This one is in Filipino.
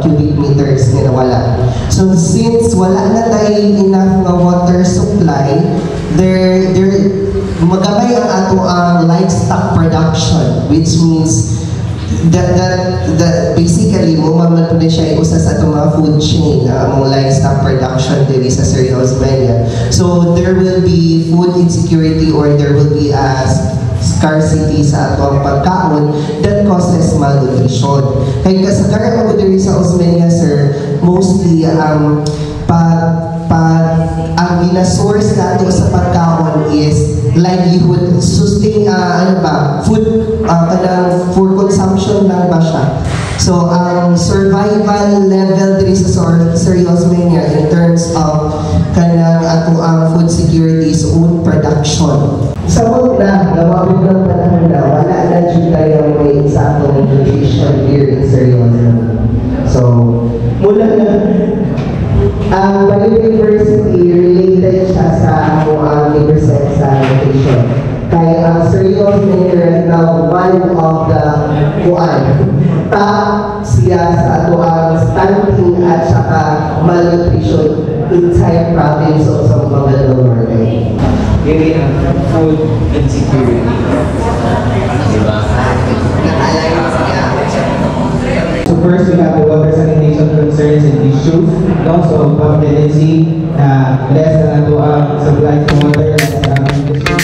cubic meters na nawala. So since wala na tayo enough na water supply, magabay ang ato ang livestock production, which means that basically mo maman na siya usa sa itong mga food chain ang livestock production diri sa Sir Osmeña. So there will be food insecurity or there will be scarcity sa atong pagkaon that causes malnutrition. Kaya kasagaran mo diri sa Osmeña, sir, mostly ang gina-source nato sa pagkaon is livelihood, food, for consumption lang ba siya. So, ang survival level diri sa Sir Osmeña in terms of kanang ato ang food security is own production. Sa na, nawawag ng panahon na, wala na dyan tayo may exactong nutrition here in Sir Osmeña. So, mula na, ang biodiversity related siya sa ang percent sa nutrition. Kaya ang Sir Osmeña right now, one of the top siya sa ato ang stunting at saka malnutrition entire province of Zamboanga del Norte. Very food insecurity. Diba? So first, we have the water sanitation concerns and issues. Also, pag tendency na less na ito ang supply ng water,